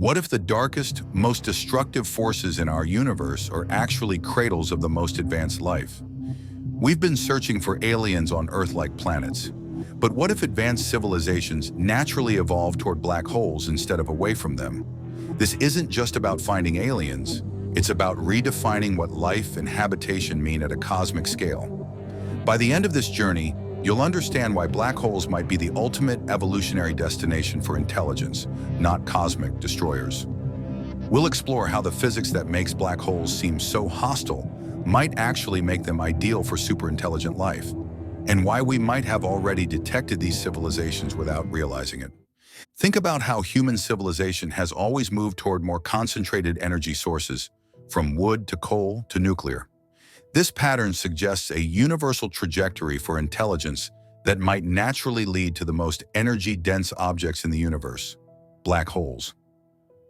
What if the darkest, most destructive forces in our universe are actually cradles of the most advanced life? We've been searching for aliens on Earth-like planets. But what if advanced civilizations naturally evolve toward black holes instead of away from them? This isn't just about finding aliens, it's about redefining what life and habitation mean at a cosmic scale. By the end of this journey, you'll understand why black holes might be the ultimate evolutionary destination for intelligence, not cosmic destroyers. We'll explore how the physics that makes black holes seem so hostile might actually make them ideal for superintelligent life, and why we might have already detected these civilizations without realizing it. Think about how human civilization has always moved toward more concentrated energy sources, from wood to coal to nuclear. This pattern suggests a universal trajectory for intelligence that might naturally lead to the most energy-dense objects in the universe, black holes.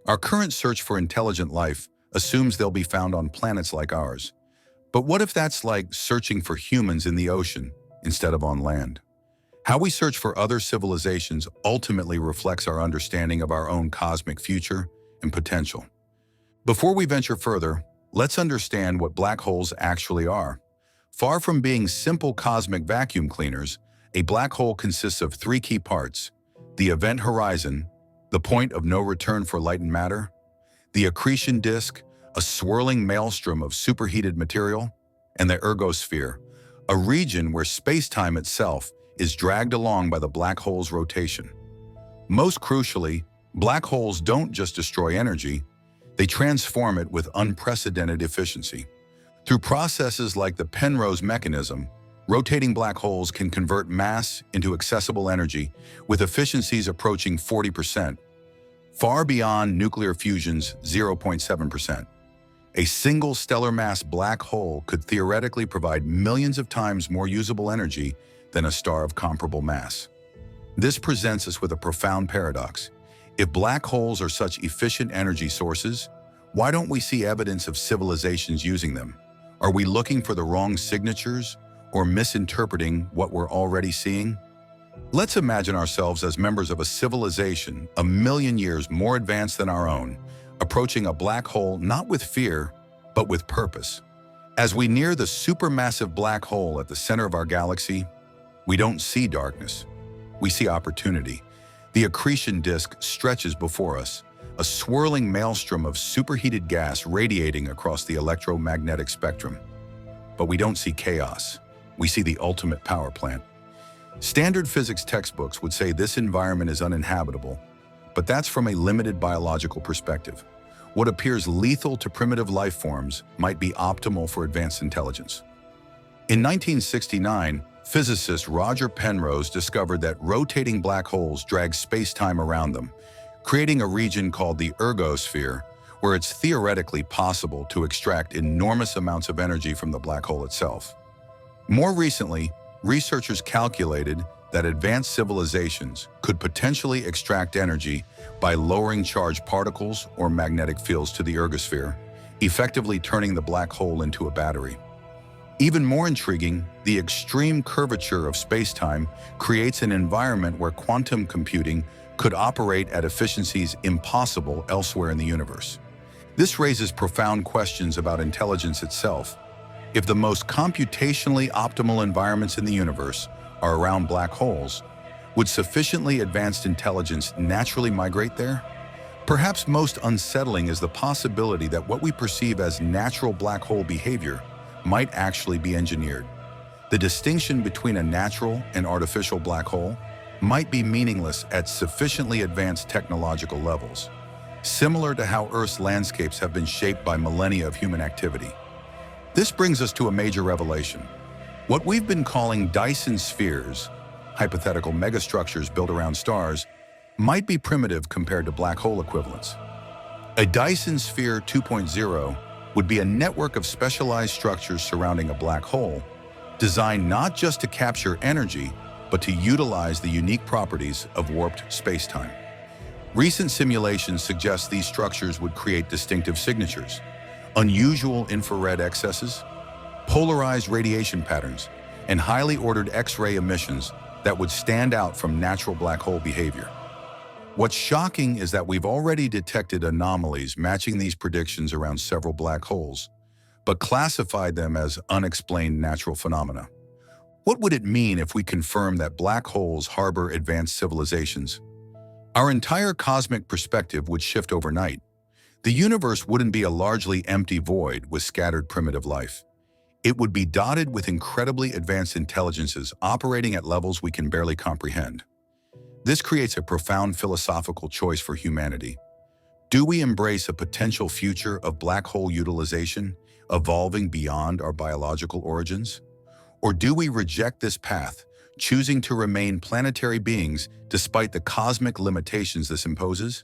Our current search for intelligent life assumes they'll be found on planets like ours. But what if that's like searching for humans in the ocean instead of on land? How we search for other civilizations ultimately reflects our understanding of our own cosmic future and potential. Before we venture further, let's understand what black holes actually are. Far from being simple cosmic vacuum cleaners, a black hole consists of three key parts: the event horizon, the point of no return for light and matter; the accretion disk, a swirling maelstrom of superheated material; and the ergosphere, a region where space-time itself is dragged along by the black hole's rotation. Most crucially, black holes don't just destroy energy, they transform it with unprecedented efficiency. Through processes like the Penrose mechanism, rotating black holes can convert mass into accessible energy with efficiencies approaching 40%, far beyond nuclear fusion's 0.7%. A single stellar mass black hole could theoretically provide millions of times more usable energy than a star of comparable mass. This presents us with a profound paradox. If black holes are such efficient energy sources, why don't we see evidence of civilizations using them? Are we looking for the wrong signatures or misinterpreting what we're already seeing? Let's imagine ourselves as members of a civilization a million years more advanced than our own, approaching a black hole not with fear, but with purpose. As we near the supermassive black hole at the center of our galaxy, we don't see darkness. We see opportunity. The accretion disk stretches before us, a swirling maelstrom of superheated gas radiating across the electromagnetic spectrum. But we don't see chaos. We see the ultimate power plant. Standard physics textbooks would say this environment is uninhabitable, but that's from a limited biological perspective. What appears lethal to primitive life forms might be optimal for advanced intelligence. In 1969, physicist Roger Penrose discovered that rotating black holes drag space-time around them, creating a region called the ergosphere, where it's theoretically possible to extract enormous amounts of energy from the black hole itself. More recently, researchers calculated that advanced civilizations could potentially extract energy by lowering charged particles or magnetic fields to the ergosphere, effectively turning the black hole into a battery. Even more intriguing, the extreme curvature of space-time creates an environment where quantum computing could operate at efficiencies impossible elsewhere in the universe. This raises profound questions about intelligence itself. If the most computationally optimal environments in the universe are around black holes, would sufficiently advanced intelligence naturally migrate there? Perhaps most unsettling is the possibility that what we perceive as natural black hole behavior might actually be engineered. The distinction between a natural and artificial black hole might be meaningless at sufficiently advanced technological levels, similar to how Earth's landscapes have been shaped by millennia of human activity. This brings us to a major revelation. What we've been calling Dyson spheres, hypothetical megastructures built around stars, might be primitive compared to black hole equivalents. A Dyson sphere 2.0 would be a network of specialized structures surrounding a black hole, designed not just to capture energy, but to utilize the unique properties of warped space-time. Recent simulations suggest these structures would create distinctive signatures: unusual infrared excesses, polarized radiation patterns, and highly ordered X-ray emissions that would stand out from natural black hole behavior. What's shocking is that we've already detected anomalies matching these predictions around several black holes, but classified them as unexplained natural phenomena. What would it mean if we confirm that black holes harbor advanced civilizations? Our entire cosmic perspective would shift overnight. The universe wouldn't be a largely empty void with scattered primitive life. It would be dotted with incredibly advanced intelligences operating at levels we can barely comprehend. This creates a profound philosophical choice for humanity. Do we embrace a potential future of black hole utilization, evolving beyond our biological origins? Or do we reject this path, choosing to remain planetary beings despite the cosmic limitations this imposes?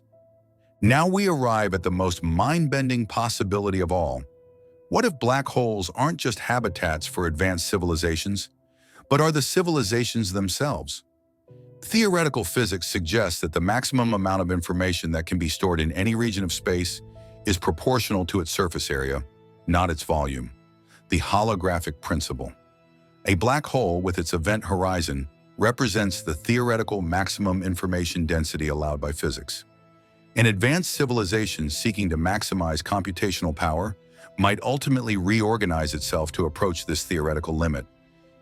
Now we arrive at the most mind-bending possibility of all. What if black holes aren't just habitats for advanced civilizations, but are the civilizations themselves? Theoretical physics suggests that the maximum amount of information that can be stored in any region of space is proportional to its surface area, not its volume. The holographic principle. A black hole with its event horizon represents the theoretical maximum information density allowed by physics. An advanced civilization seeking to maximize computational power might ultimately reorganize itself to approach this theoretical limit,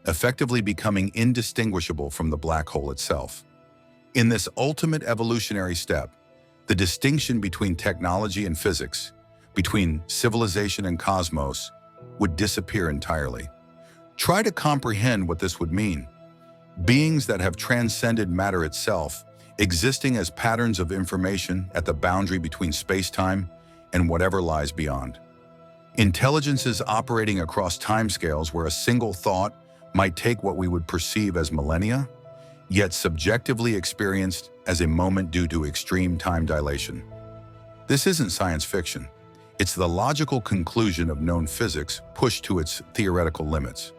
effectively becoming indistinguishable from the black hole itself. In this ultimate evolutionary step, the distinction between technology and physics, between civilization and cosmos, would disappear entirely. Try to comprehend what this would mean. Beings that have transcended matter itself, existing as patterns of information at the boundary between space-time and whatever lies beyond. Intelligences operating across timescales where a single thought might take what we would perceive as millennia, yet subjectively experienced as a moment due to extreme time dilation. This isn't science fiction. It's the logical conclusion of known physics pushed to its theoretical limits.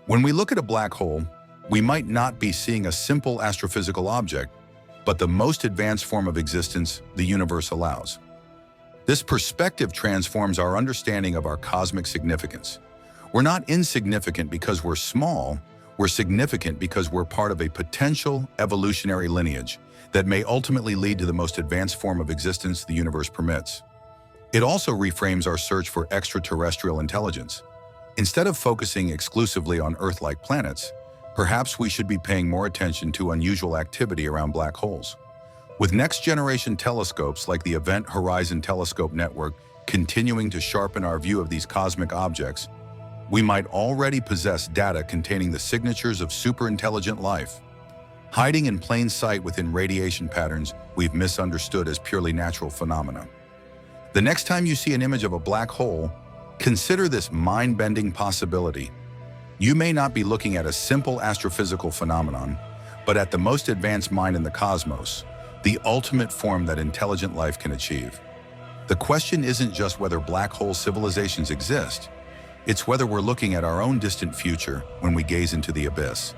When we look at a black hole, we might not be seeing a simple astrophysical object, but the most advanced form of existence the universe allows. This perspective transforms our understanding of our cosmic significance. We're not insignificant because we're small, we're significant because we're part of a potential evolutionary lineage that may ultimately lead to the most advanced form of existence the universe permits. It also reframes our search for extraterrestrial intelligence. Instead of focusing exclusively on Earth-like planets, perhaps we should be paying more attention to unusual activity around black holes. With next-generation telescopes like the Event Horizon Telescope Network continuing to sharpen our view of these cosmic objects, we might already possess data containing the signatures of superintelligent life, hiding in plain sight within radiation patterns we've misunderstood as purely natural phenomena. The next time you see an image of a black hole, consider this mind-bending possibility. You may not be looking at a simple astrophysical phenomenon, but at the most advanced mind in the cosmos, the ultimate form that intelligent life can achieve. The question isn't just whether black hole civilizations exist, it's whether we're looking at our own distant future when we gaze into the abyss.